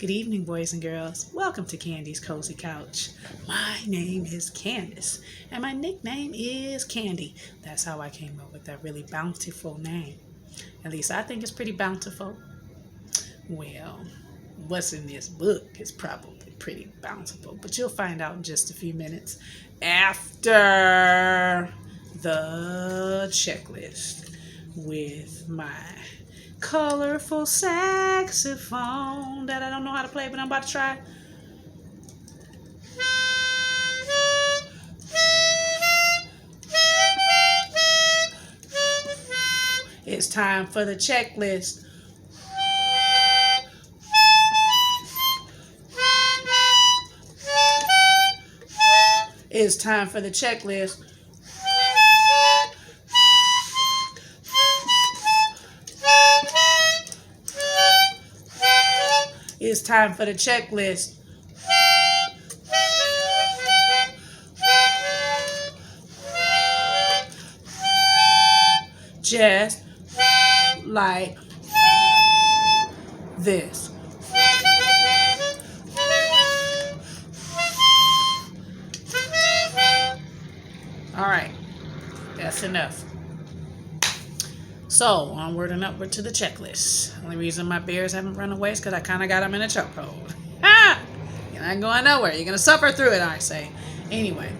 Good evening, boys and girls. Welcome to Candy's Cozy Couch. My name is Candace, and my nickname is Candy. That's how I came up with that really bountiful name. At least I think it's pretty bountiful. Well, what's in this book is probably pretty bountiful, but you'll find out in just a few minutes after the checklist with my colorful saxophone that I don't know how to play, but I'm about to try. It's time for the checklist. It's time for the checklist. It's time for the checklist. Just like this. All right, that's enough. So, onward and upward to the checklist. Only reason my bears haven't run away is because I kind of got them in a chokehold. Ha! You're not going nowhere. You're going to suffer through it, I say. Anyway,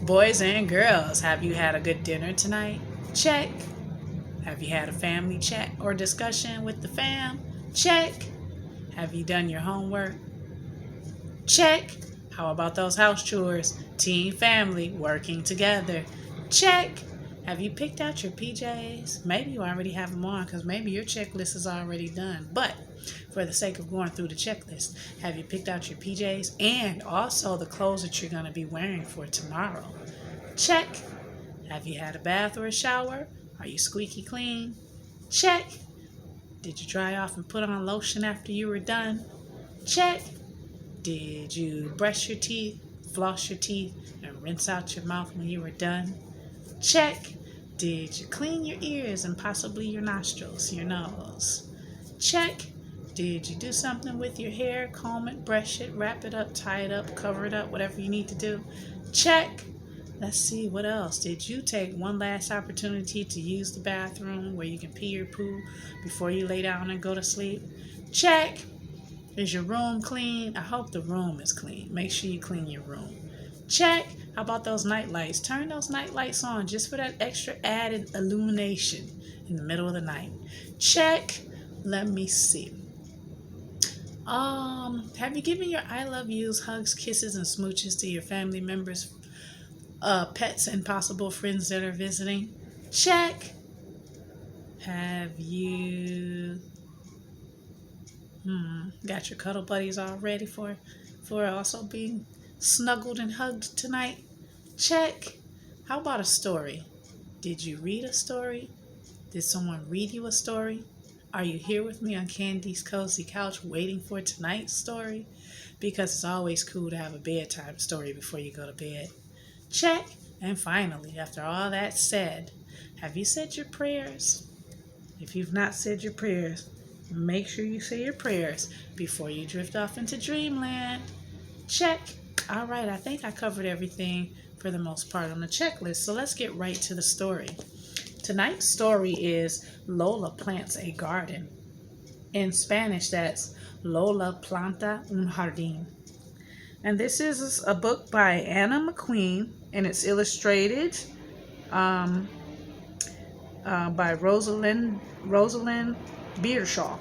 boys and girls, have you had a good dinner tonight? Check. Have you had a family chat or discussion with the fam? Check. Have you done your homework? Check. How about those house chores? Team family working together. Check. Have you picked out your PJs? Maybe you already have them on because maybe your checklist is already done. But for the sake of going through the checklist, have you picked out your PJs and also the clothes that you're going to be wearing for tomorrow? Check. Have you had a bath or a shower? Are you squeaky clean? Check. Did you dry off and put on lotion after you were done? Check. Did you brush your teeth, floss your teeth, and rinse out your mouth when you were done? Check. Did you clean your ears and possibly your nostrils, your nose? Check. Did you do something with your hair? Comb it, brush it, wrap it up, tie it up, cover it up, whatever you need to do. Check. Let's see, what else? Did you take one last opportunity to use the bathroom where you can pee or poo before you lay down and go to sleep? Check. Is your room clean? I hope the room is clean. Make sure you clean your room. Check. How about those night lights? Turn those night lights on just for that extra added illumination in the middle of the night. Check. Let me see. Have you given your I love yous, hugs, kisses, and smooches to your family members, pets, and possible friends that are visiting? Check. Have you got your cuddle buddies all ready for also being snuggled and hugged tonight? Check. How about a story? Did you read a story? Did someone read you a story? Are you here with me on Candy's Cozy Couch waiting for tonight's story? Because it's always cool to have a bedtime story before you go to bed. Check. And finally, after all that's said, have you said your prayers? If you've not said your prayers, make sure you say your prayers before you drift off into dreamland. Check. All right, I think I covered everything for the most part on the checklist, so let's get right to the story. Tonight's story is Lola Plants a Garden. In Spanish, that's Lola Planta un Jardín. And this is a book by Anna McQueen, and it's illustrated by Rosalind Beershaw.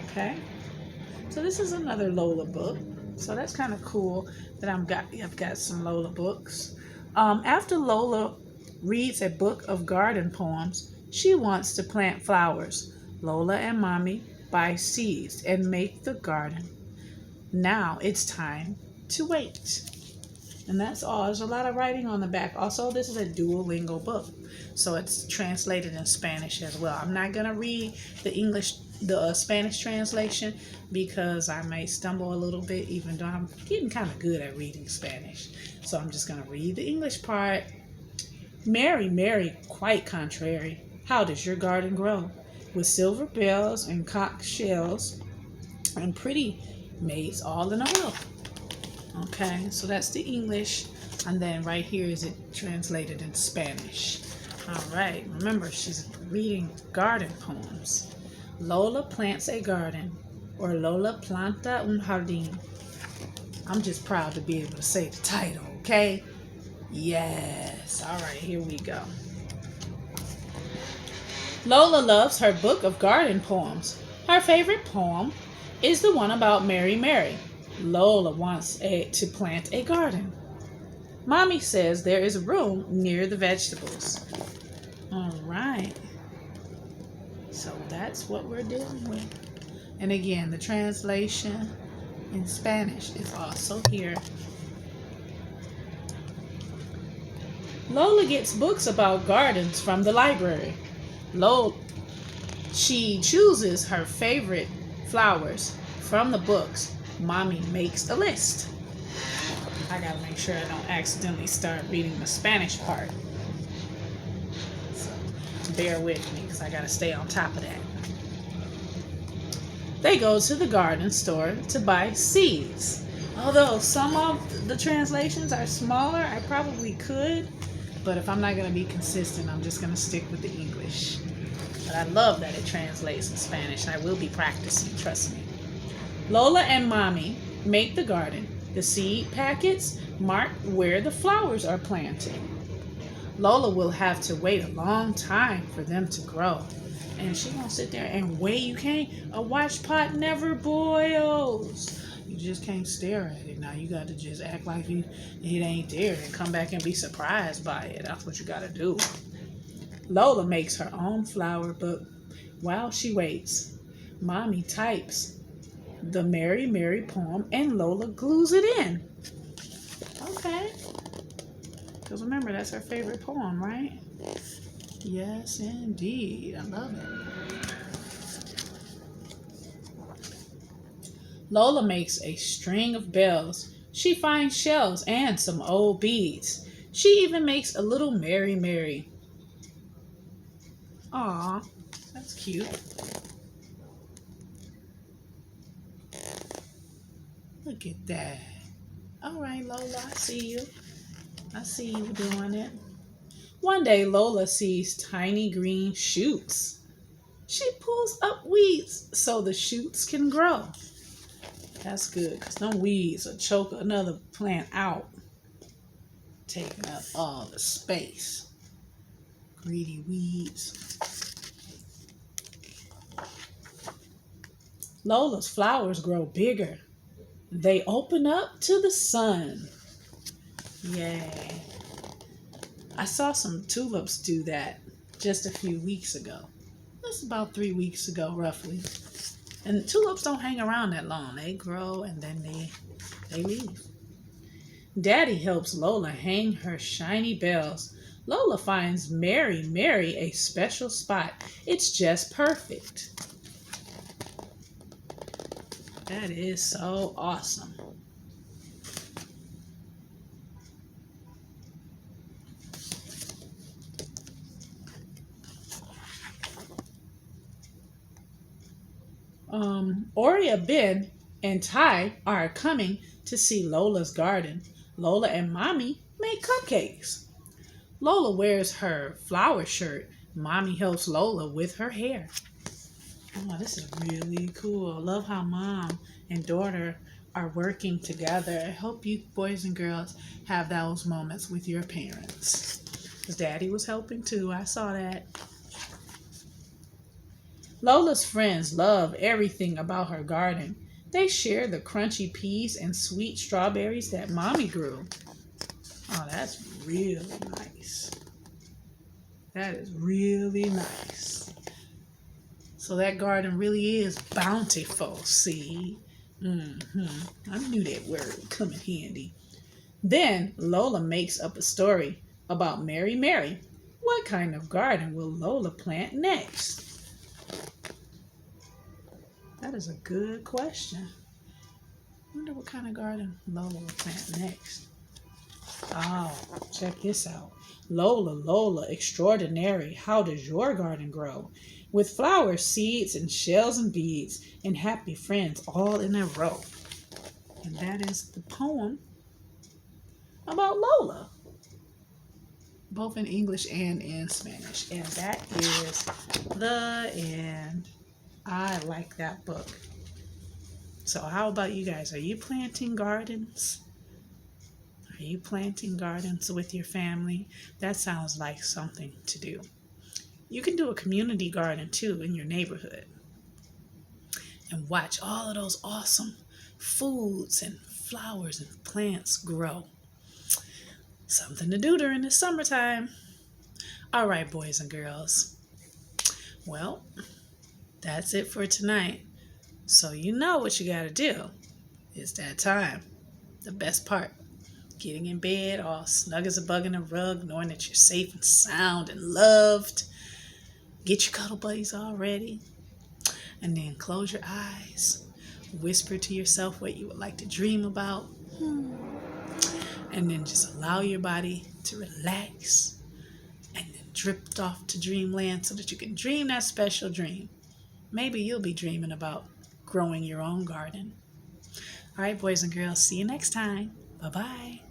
Okay, so this is another Lola book. So that's kind of cool that I've got some Lola books. After Lola reads a book of garden poems, she wants to plant flowers. Lola and Mommy buy seeds and make the garden. Now it's time to wait. And that's all. There's a lot of writing on the back. Also, this is a Duolingo book, so it's translated in Spanish as well. I'm not going to read the Spanish translation because I may stumble a little bit, even though I'm getting kind of good at reading Spanish. So I'm just going to read the English part. Mary, Mary, quite contrary, how does your garden grow? With silver bells and conch shells And pretty maids all in a row. Okay, so that's the English. And then right here is it translated in Spanish. All right, remember she's reading garden poems. Lola plants a garden, or Lola planta un jardín. I'm just proud to be able to say the title, okay? Yes. All right, here we go. Lola loves her book of garden poems. Her favorite poem is the one about Mary Mary. Lola wants to plant a garden. Mommy says there is room near the vegetables. All right. So that's what we're dealing with. And again, the translation in Spanish is also here. Lola gets books about gardens from the library. She chooses her favorite flowers from the books. Mommy makes a list. I gotta make sure I don't accidentally start reading the Spanish part. So bear with me because I gotta stay on top of that. They go to the garden store to buy seeds. Although some of the translations are smaller, I probably could. But if I'm not going to be consistent, I'm just going to stick with the English. But I love that it translates in Spanish. I will be practicing, trust me. Lola and Mommy make the garden. The seed packets mark where the flowers are planted. Lola will have to wait a long time for them to grow. And she gonna sit there and wait. You can't. A watch pot never boils. You just can't stare at it. Now you got to just act like it ain't there and come back and be surprised by it. That's what you got to do. Lola makes her own flower book. While she waits, Mommy types the Mary Mary poem and Lola glues it in. Okay. Because remember, that's her favorite poem, right? Yes, indeed. I love it. Lola makes a string of bells. She finds shells and some old beads. She even makes a little Mary Mary. Aw, that's cute. Look at that. All right, Lola, I see you. I see you doing it. One day, Lola sees tiny green shoots. She pulls up weeds so the shoots can grow. That's good, because them weeds will choke another plant out, taking up all the space. Greedy weeds. Lola's flowers grow bigger. They open up to the sun. Yay. I saw some tulips do that just a few weeks ago. That's about 3 weeks ago, roughly. And tulips don't hang around that long. They grow and then they leave. Daddy helps Lola hang her shiny bells. Lola finds Mary Mary a special spot. It's just perfect. That is so awesome. Oria, Ben, and Ty are coming to see Lola's garden. Lola and Mommy make cupcakes. Lola wears her flower shirt. Mommy helps Lola with her hair. Oh, this is really cool. I love how mom and daughter are working together. I hope you boys and girls have those moments with your parents. Because Daddy was helping too. I saw that. Lola's friends love everything about her garden. They share the crunchy peas and sweet strawberries that Mommy grew. Oh, that's really nice. That is really nice. So that garden really is bountiful, see? I knew that word would come in handy. Then Lola makes up a story about Mary Mary. What kind of garden will Lola plant next? That is a good question. I wonder what kind of garden Lola will plant next. Oh, check this out. Lola, Lola, extraordinary. How does your garden grow? with flowers, seeds, and shells and beads, and happy friends all in a row. And that is the poem about Lola, both in English and in Spanish. And that is the end. I like that book. So how about you guys? Are you planting gardens? Are you planting gardens with your family? That sounds like something to do. You can do a community garden too in your neighborhood and watch all of those awesome foods and flowers and plants grow. Something to do during the summertime. All right, boys and girls. Well, that's it for tonight. So you know what you got to do. It's that time. The best part. Getting in bed all snug as a bug in a rug, knowing that you're safe and sound and loved. Get your cuddle buddies all ready. And then close your eyes. Whisper to yourself what you would like to dream about. And then just allow your body to relax. And then drift off to dreamland so that you can dream that special dream. Maybe you'll be dreaming about growing your own garden. All right, boys and girls, see you next time. Bye-bye.